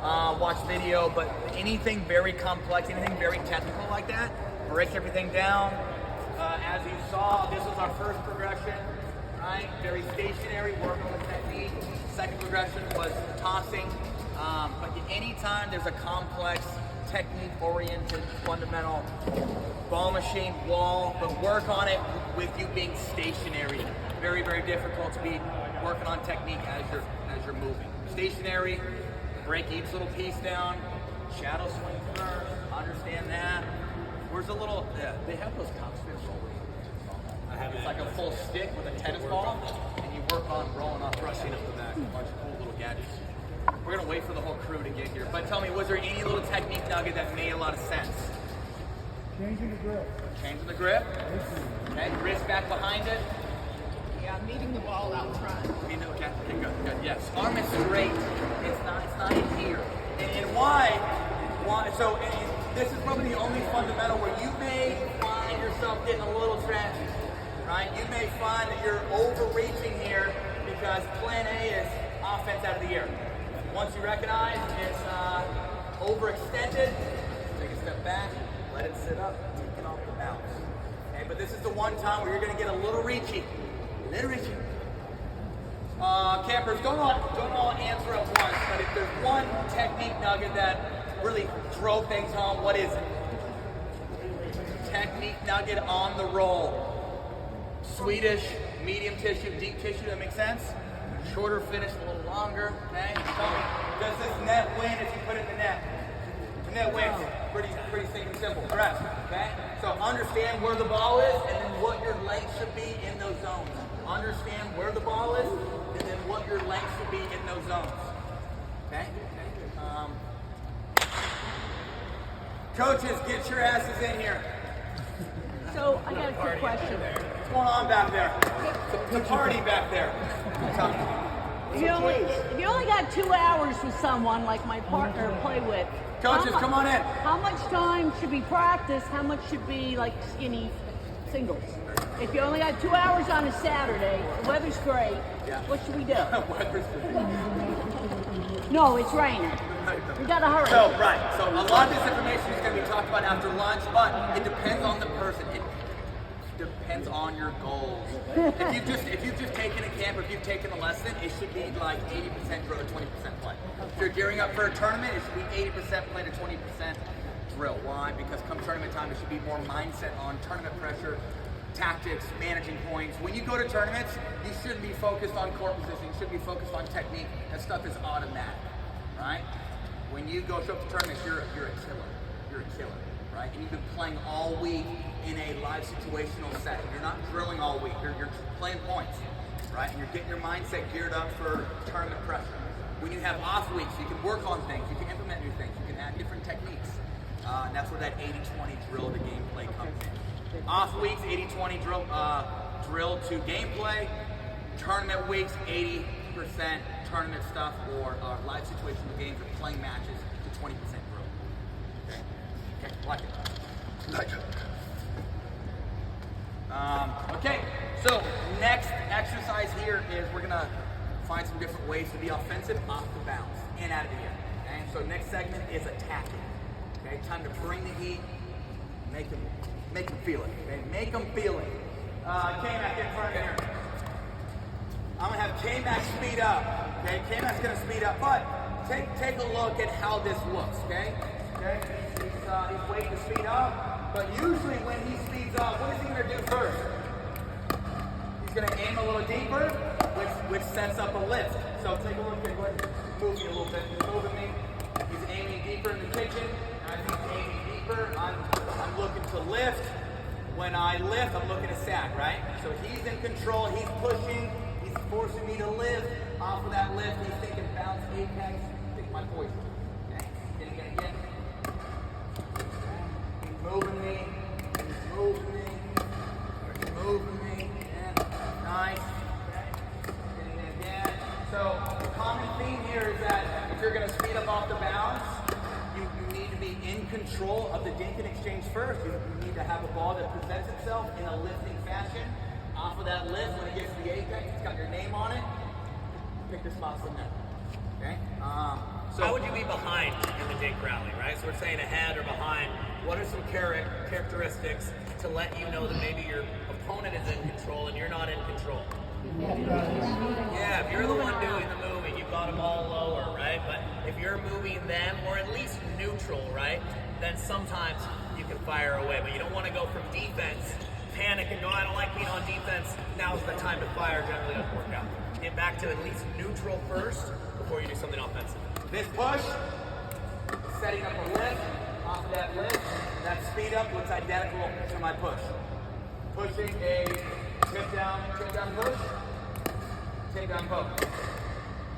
watch video, but anything very complex, anything very technical like that, break everything down. As you saw, this was our first progression, right? Very stationary, working with technique. Second progression was tossing. But anytime there's a complex, technique-oriented, fundamental ball machine, wall, but work on it with you being stationary. Very, very difficult to be working on technique as you're moving. Stationary, break each little piece down, shadow swing first, understand that. Where's a little, they have those topspin rollers. It's like a full stick with a tennis ball, and you work on rolling off, rushing up the back. A bunch of cool little gadgets. We're gonna wait for the whole crew to get here. But tell me, was there any little technique nugget that made a lot of sense? Changing the grip. Changing the grip. Okay, wrist back behind it. Yeah, meeting the ball out front. Okay, good. Yes, arm is straight. It's not in here. And why? So this is probably the only fundamental where you may find yourself getting a little trashy, right? You may find that you're overreaching here because plan A is offense out of the air. Once you recognize it's overextended, take a step back, let it sit up, take it off the bounce. Okay, but this is the one time where you're going to get a little reachy. Campers, don't all answer at once, but if there's one technique nugget that really drove things home, what is it? Technique nugget on the roll. Swedish, medium tissue, deep tissue, that makes sense? Shorter finish, a little longer, okay? Tell me, does this net win if you put it in the net? The net wins. Pretty stinking simple, correct? Okay? So understand where the ball is and then what your length should be in those zones. Understand where the ball is and then what your length should be in those zones. Okay? Coaches, get your asses in here. So I got a quick question. What's going on back there? The party back there. If you only got 2 hours with someone like my partner play with, coaches, come on in. How much time should be practice? How much should be like skinny singles? If you only got 2 hours on a Saturday, the weather's great, what should we do? Weather's great. No, it's raining. We gotta hurry. So a lot of this information is going to be talked about after lunch, but it depends on the person. It depends on your goals. If you've just taken a camp, or if you've taken a lesson, it should be like 80% drill to 20% play. If you're gearing up for a tournament, it should be 80% play to 20% drill. Why? Because come tournament time, it should be more mindset on tournament pressure, tactics, managing points. When you go to tournaments, you shouldn't be focused on court position. You should be focused on technique. That stuff is automatic, right? When you go show up to tournaments, you're a killer. You're a killer, right? And you've been playing all week in a live situational setting. You're not drilling all week. You're playing points, right? And you're getting your mindset geared up for tournament pressure. When you have off weeks, you can work on things. You can implement new things. You can add different techniques. And that's where that 80-20 drill to gameplay comes in. Off weeks, 80-20 drill to gameplay. Tournament weeks, 80% tournament stuff or live situational games or playing matches to 20% drill. Okay, like it. Okay, so next exercise here is we're gonna find some different ways to be offensive off the bounce and out of the air. Okay, so next segment is attacking. Okay, time to bring the heat, make them feel it. Okay, make them feel it. K-Mac, get in front of here. I'm gonna have K-Mac speed up. Okay, K-Mac's gonna speed up, but take a look at how this looks. Okay, he's waiting to speed up, but usually when he speeds up, what is he gonna do first? He's gonna aim a little deeper, which sets up a lift. So take a look at what move me a little bit. He's moving me. He's aiming deeper in the kitchen. As he's aiming deeper, I'm looking to lift. When I lift, I'm looking to sack, right? So he's in control. He's pushing. He's forcing me to lift. Off of that lift, he's thinking bounce, apex, take my poison. Okay? Getting it again. He's moving me. He's moving me. He's moving me. Yeah. Nice. Okay? Getting it again. So the common theme here is that if you're going to speed up off the bounce, you need to be in control of the dink and exchange first. You need to have a ball that presents itself in a lifting fashion. Off of that lift, when it gets to the apex, it's got your name on it. Pick your spots from there. Okay? So how would you be behind in the dink rally, right? So we're saying ahead or behind. What are some characteristics to let you know that maybe your opponent is in control and you're not in control? Yeah, if you're the one doing the moving, you've got them all lower, right? But if you're moving them, or at least neutral, right, then sometimes you can fire away. But you don't want to go from defense, panic and go, I don't like being on defense, now's the time to fire, generally doesn't work out. Get back to at least neutral first before you do something offensive. this push, setting up a lift, off of that lift, that speed up looks identical to my push. Pushing a tip down push, tip down poke.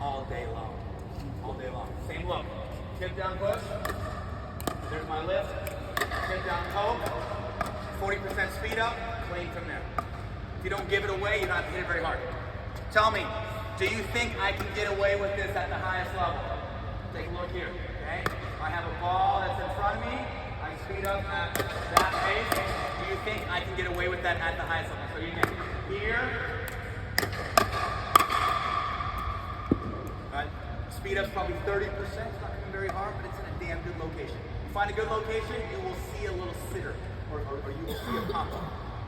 All day long. All day long. Same look. Tip down push. There's my lift. Tip down poke. 40% speed up, clean from there. If you don't give it away, you don't have to hit it very hard. Tell me, do you think I can get away with this at the highest level? Take a look here, okay? I have a ball that's in front of me. I speed up at that pace. Do you think I can get away with that at the highest level? So you can here. Right? Speed up's probably 30%. It's not going to be very hard, but it's in a damn good location. You find a good location, you will see a little sitter, or you will see a pump.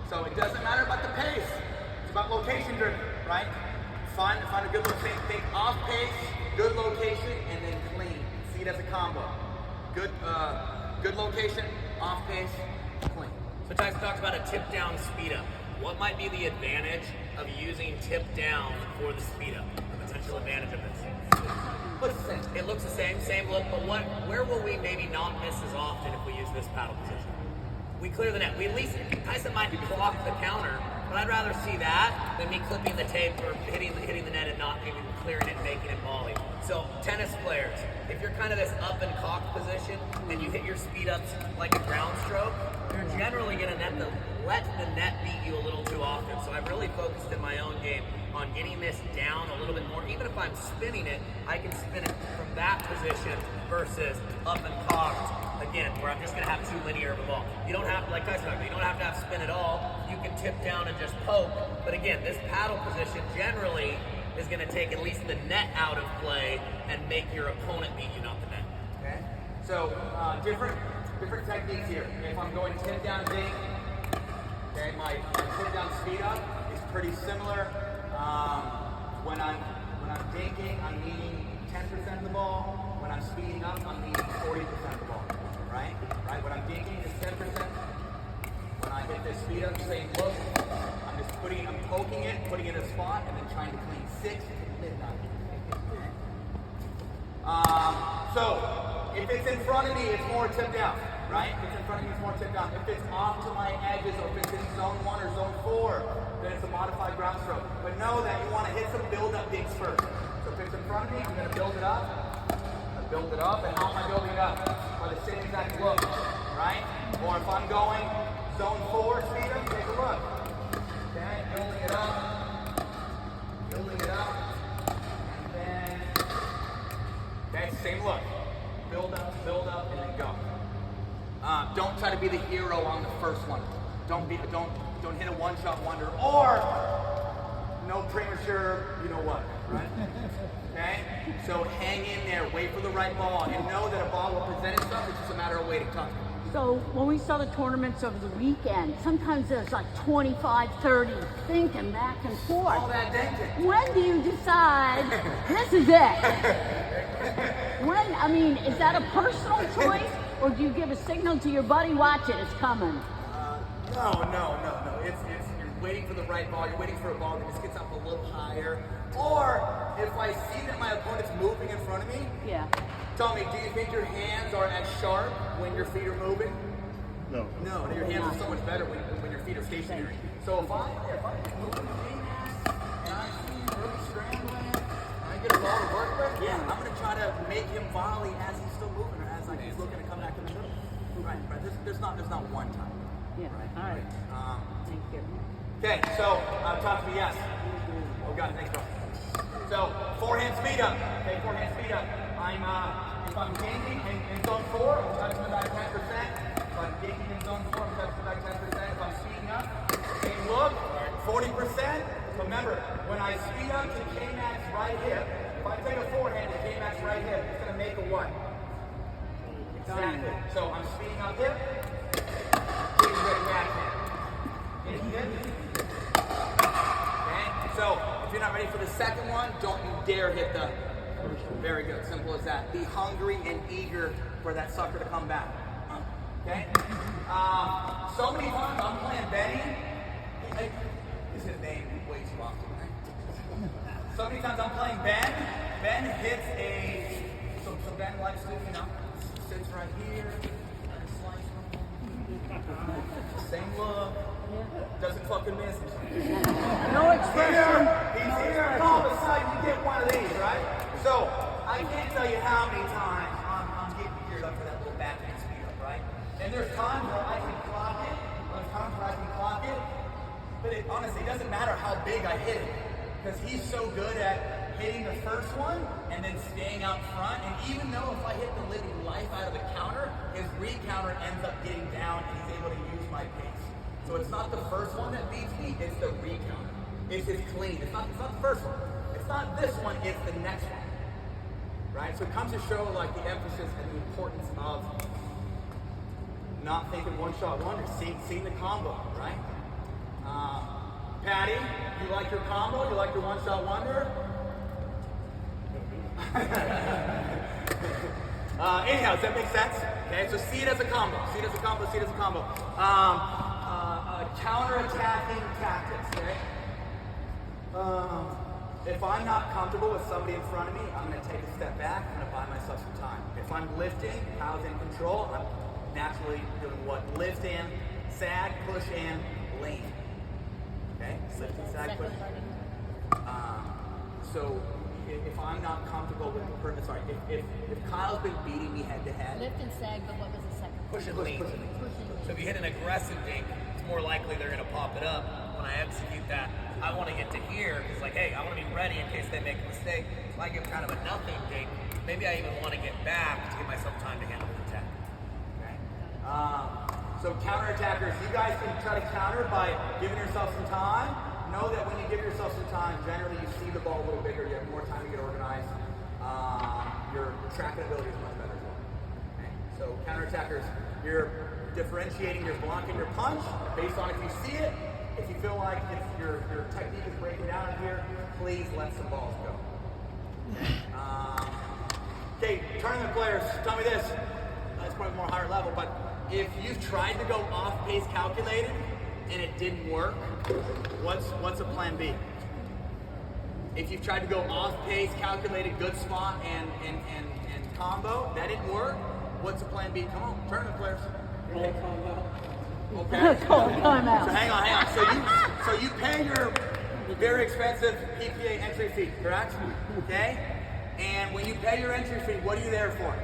So it doesn't matter about the pace. It's about location driven, right? Find a good location. Think off pace, good location, and then clean. See it as a combo. Good location, off pace, clean. So Tyson talked about a tip down speed up. What might be the advantage of using tip down for the speed up? The potential advantage of this? Looks the same. It looks the same look, but where will we maybe not miss as often if we use this paddle position? We clear the net. We at least, Tyson might block the counter, but I'd rather see that than me clipping the tape or hitting the net and not even clearing it and making it volley. So tennis players, if you're kind of this up and cock position and you hit your speed ups like a ground stroke, you're generally going to let the net beat you a little too often. So I've really focused in my own game on getting this down a little bit more. Even if I'm spinning it, I can spin it from that position versus up and cocked, again, where I'm just going to have too linear of a ball. You don't have to, like Tyson talked about, you don't have to have spin at all. You can tip down and just poke. But again, this paddle position generally is going to take at least the net out of play and make your opponent beat you, not the net. Okay. So different techniques here. If I'm going tip down dink, okay, my tip down speed up is pretty similar. When I'm dinking, I'm needing 10% of the ball. When I'm speeding up, I'm needing 40% of the ball. Right? When I'm dinking, it's 10%. When I hit this speed up, same look. I'm poking it, putting it in a spot, and then trying to clean 6 to midnight. So if it's in front of me, it's more tip down, right? If it's in front of me, it's more tip down. If it's off to my edges, or if it's in zone 1 or zone 4, then it's a modified ground stroke. But know that you want to hit some build-up dinks first. So if it's in front of me, I'm going to build it up. And how am I building it up? By the same exact look, right? Or if I'm going zone 4 speed up, take a look. Okay, building it up, and then, okay, same look. Build up, and then go. Don't try to be the hero on the first one. Don't hit a one-shot wonder, or no premature, you know what, right? Okay? So hang in there, wait for the right ball, and know that a ball will present itself. It's just a matter of waiting time. So when we saw the tournaments over the weekend, sometimes there's like 25, 30 thinking back and forth. All that denting. When do you decide this is it? Is that a personal choice, or do you give a signal to your buddy, watch it, it's coming? No. It's you're waiting for the right ball. You're waiting for a ball that just gets up a little higher. Or if I see that my opponent's moving in front of me, Yeah. tell me, do you think your hands are as sharp when your feet are moving? No. No, your hands are so much better when your feet are stationary. So if I'm moving the mat and I see him really scrambling and I get a ball to work with, yeah, I'm going to try to make him volley as he's still moving or as he's looking to come back in the middle. Right. There's not one time. Yeah. All right. Thank you. Okay, so talk to me, yes. Oh God, thanks, bro. So forehand speed up. Okay, forehand speed up. If I'm dinking in zone 4, I'm touching about 10%. If I'm dinking in zone 4, I'm touching about 10%. If I'm speeding up, same look, 40%. Remember, when I speed up to K-Max right hip, if I take a forehand and K-Max right hip, it's going to make a what? Exactly. So I'm speeding up hip, getting ready backhand. Getting good? Okay, so if you're not ready for the second one, don't you dare hit the first one. Very good, simple as that. Be hungry and eager for that sucker to come back. Okay? So many times I'm playing Benny. Is his name way too often, right? So many times I'm playing Ben. Ben hits a. So Ben likes to, sits right here. And slice. Same look. Doesn't fucking miss. No expression. He's here. All of a sudden you get one of these, right? So I can't tell you how many times I'm getting geared up for that little backhand speed up, right? And there's times where I can clock it. There's times where I can clock it. But it honestly doesn't matter how big I hit it, because he's so good at hitting the first one and then staying out front. And even though if I hit the living life out of the counter, his re-counter ends up getting down and he's able to use my pace. So it's not the first one that beats me, it's the re-counter. It's his clean. It's not the first one. It's not this one, it's the next one. Right? So it comes to show like the emphasis and the importance of not thinking one-shot wonder, seeing the combo, right? Patty, you like your combo? You like your one-shot wonder? Anyhow, does that make sense? Okay, so see it as a combo. See it as a combo. See it as a combo. Counter-attacking tactics. Okay. If I'm not comfortable with somebody in front of me, I'm going to take a step back. I'm going to buy myself some time. If I'm lifting, Kyle's in control. I'm naturally doing what? Lift and sag, push and lean. Okay? Lift and sag, push. So if I'm not comfortable with the person, sorry, if Kyle's been beating me head to head. Lift and sag, but what was the second? Push and lean. So if you hit an aggressive dink, it's more likely they're going to pop it up. When I execute that, I want to get to here. It's like, hey, I want to be ready in case they make a mistake. If I give kind of a nothing dink, maybe I even want to get back to give myself time to handle the attack. Okay. So counterattackers, you guys can try to counter by giving yourself some time. Know that when you give yourself some time, generally you see the ball a little bigger, you have more time to get organized. Your tracking ability is much better as well. Okay. So counterattackers, you're differentiating your block and your punch based on if you see it. If you feel like your technique is breaking down in here, please let some balls go. Okay, tournament players, tell me this. That's probably more higher level, but if you've tried to go off pace calculated and it didn't work, what's a plan B? If you've tried to go off pace calculated, good spot and combo, that didn't work, what's a plan B? Come on, tournament players. Okay. Time out. So hang on. So you pay your very expensive PPA entry fee, correct? Okay. And when you pay your entry fee, what are you there for?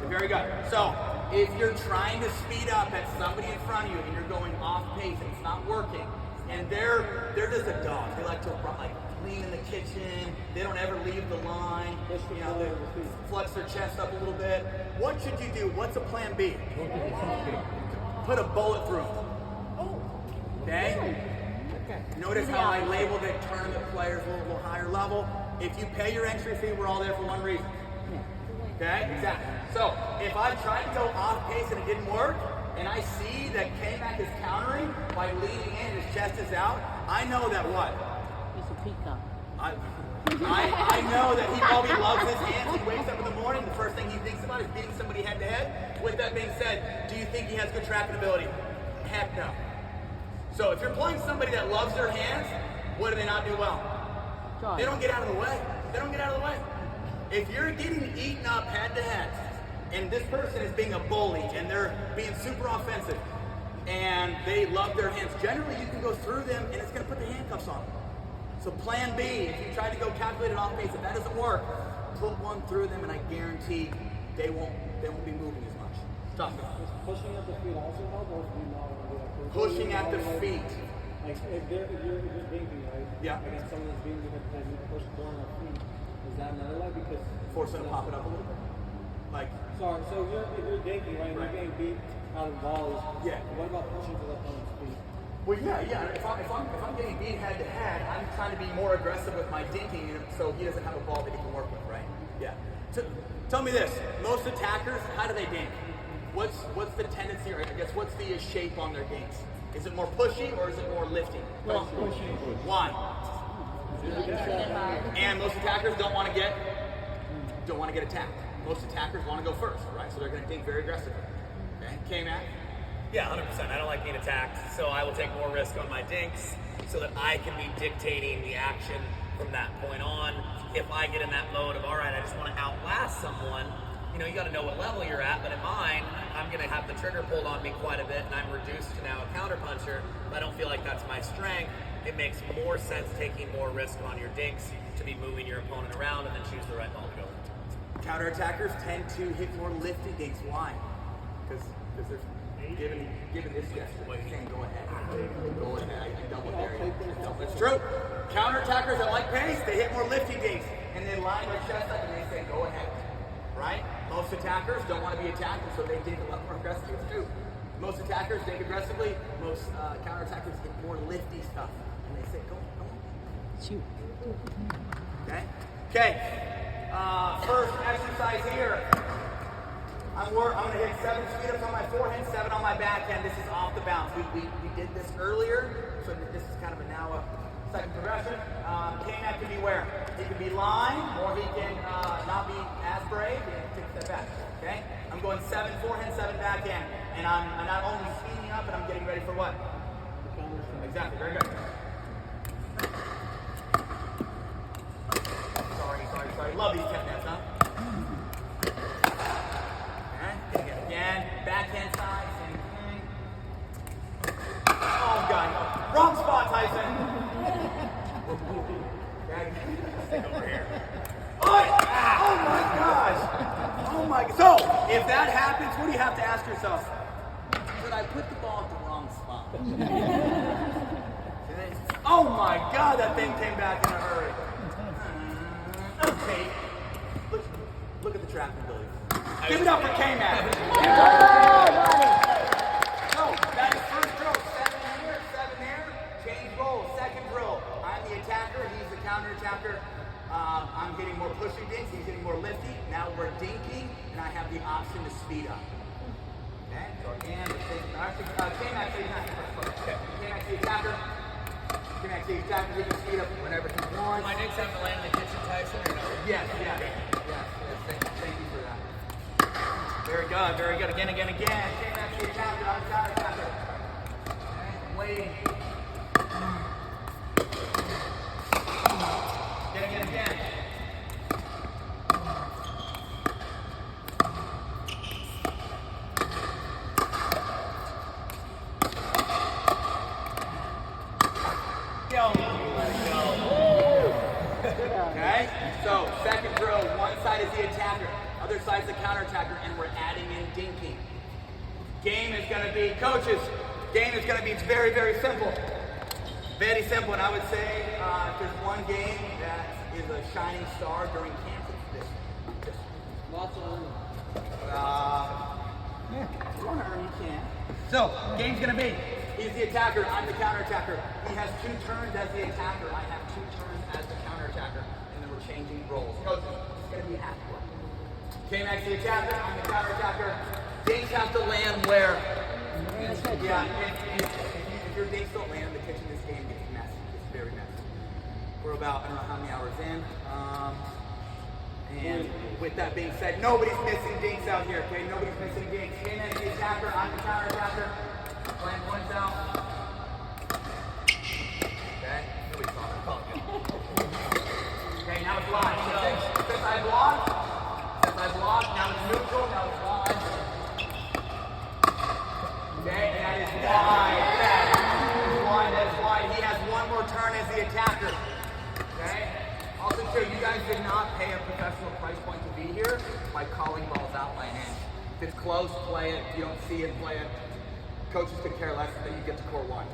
Very good. So if you're trying to speed up at somebody in front of you and you're going off pace and it's not working, and they're just a dog. They like to clean in the kitchen. They don't ever leave the line. They flex their chest up a little bit. What should you do? What's a plan B? Put a bullet through them. Okay? Notice how I labeled it tournament players a little higher level. If you pay your entry fee, we're all there for one reason. Okay? Exactly. So if I tried to go off pace and it didn't work, and I see that K-Mac is countering by leaning in and his chest is out, I know that what? It's a peacock. I know that he probably loves his hands. He wakes up in the morning, the first thing he thinks about is beating somebody head to head. With that being said, do you think he has good tracking ability? Heck no. So if you're playing somebody that loves their hands, what do they not do well? They don't get out of the way. They don't get out of the way. If you're getting eaten up head to head, and this person is being a bully, and they're being super offensive, and they love their hands, generally you can go through them, and it's going to put the handcuffs on them. So plan B, if you try to go calculated off pace, if that doesn't work, put one through them, and I guarantee they won't be moving as much. Talk about it. Does pushing at the feet also help, or do you not want to do that? Pushing at the feet. Like if you're dinking, right? Yeah. Against someone that's being and you push the on their feet, is that another way? Because Force them to pop it up a little bit. Like, sorry, if you're dinking, right, and Right. you're getting beat out of volleys. Yeah. What about pushing to the opponent's feet? Well, yeah. If I'm getting beat head to head, I'm trying to be more aggressive with my dinking, so he doesn't have a ball that he can work with, right? Yeah. So, tell me this: most attackers, how do they dink? What's the tendency, or I guess what's the shape on their dinks? Is it more pushy or is it more lifting? Why? And most attackers don't want to get attacked. Most attackers want to go first, right? So they're going to dink very aggressively. Okay, K-Mac? Yeah, 100%. I don't like being attacked, so I will take more risk on my dinks so that I can be dictating the action from that point on. If I get in that mode of, all right, I just want to outlast someone, you got to know what level you're at, but in mine, I'm going to have the trigger pulled on me quite a bit, and I'm reduced to now a counterpuncher. I don't feel like that's my strength. It makes more sense taking more risk on your dinks to be moving your opponent around and then choose the right ball to go with. Counterattackers tend to hit more lifty dinks. Why? Because they're given this gesture. Saying go ahead. Go ahead. I double dare you. It's true. Counterattackers that like pace, they hit more lifty dinks. And they line their chest up and they say go ahead. Right? Most attackers don't want to be attacked, so they dink a lot more aggressively. It's true. Most attackers dink aggressively. Most counterattackers hit more lifty stuff. And they say go on. Shoot. Okay. First exercise here. I'm going to hit 7 speed-ups on my forehand, 7 on my backhand. This is off the bounce. We did this earlier, so this is kind of a second progression. K-Mac can be where? He can be line, or he can not be as brave and take a step back. Okay? I'm going 7 forehand, 7 backhand. And I'm not only speeding up, but I'm getting ready for what? Exactly. Very good. Sorry. Love these techniques, huh? Okay. Again. Backhand side. Same thing. Oh, God. Wrong spot, Tyson. Over here. Oh, my gosh. Oh, my. So, if that happens, what do you have to ask yourself? Did I put the ball at the wrong spot? Oh, my God. That thing came back in a hurry. Okay. Look at the trapping ability. Give it up for K-Mac. So, that is first drill. 7 here, 7 there. Change roll. Second drill. I'm the attacker. He's the counter-attacker. I'm getting more pushy dinks. He's getting more lifty. Now we're dinking, and I have the option to speed up. Okay? So again, K-Mac says not first. Okay. K-Mac the attacker. K-Mac the attacker. He can speed up whenever he wants. My dinks have to land in the kitchen, Tyson, or no? Yes. Thank you for that. Very good. Again. K-Mac the attacker. I'm the counter-attacker. Okay. Waiting. Again. Okay, so second drill, one side is the attacker, other side is the counter-attacker, and we're adding in dinking. Game is going to be, coaches, it's very, very simple. Very simple, and I would say if there's one game that is a shining star during camp, it's this. Lots of learning. If you want to earn, you can. So, game's going to be, he's the attacker, I'm the counter-attacker. He has 2 turns as the attacker, I have 2 turns as the counter-attacker, and then we're changing roles. Coaches, it's going to be half work. K-Mac's the attacker, I'm the counter-attacker. Dinks have to land where? Yeah, if your dinks don't land in the kitchen, this game gets messy. It's very messy. We're about, I don't know how many hours in. And with that being said, nobody's missing dinks out here, okay? Nobody's missing dinks. K-Mac's the attacker, I'm the counter-attacker. Plan points out. Okay, nobody saw that. Okay, now it's live. Since I blocked, now it's neutral, now it's live. Okay, and that is wide. That's wide. He has 1 more turn as the attacker. Okay? Also too, you guys did not pay a professional price point to be here by calling balls out by hand. If it's close, play it. If you don't see it, play it. Coaches could care less, then you get to core 1.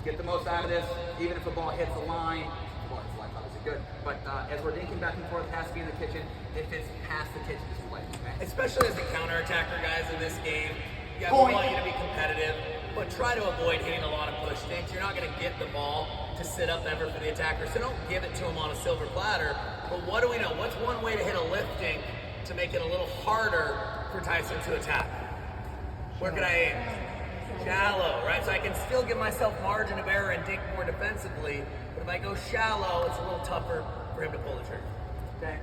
Get the most out of this, even if a ball hits the line. Well, it's like obviously good. But as we're dinking back and forth, it has to be in the kitchen. If it's past the kitchen, just play. Okay? Especially as the counter-attacker, guys, in this game. Yeah, we Point. want you to be competitive. but try to avoid hitting a lot of push stinks. You're not going to get the ball to sit up ever for the attacker, so don't give it to him on a silver platter. But what do we know? What's one way to hit a lifting to make it a little harder for Tyson to attack? Where could I aim? Shallow, right? So I can still give myself margin of error and dink more defensively, but if I go shallow, it's a little tougher for him to pull the trigger. Okay.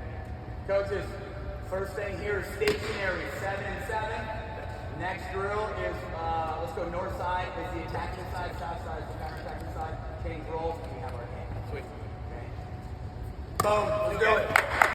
Coaches, first thing here is stationary, 7 and 7. Next drill is, let's go north side is the attacking side, south side is the counter-attacking side. Change roles, and we have our game. Sweet. Okay. Boom, let's do it.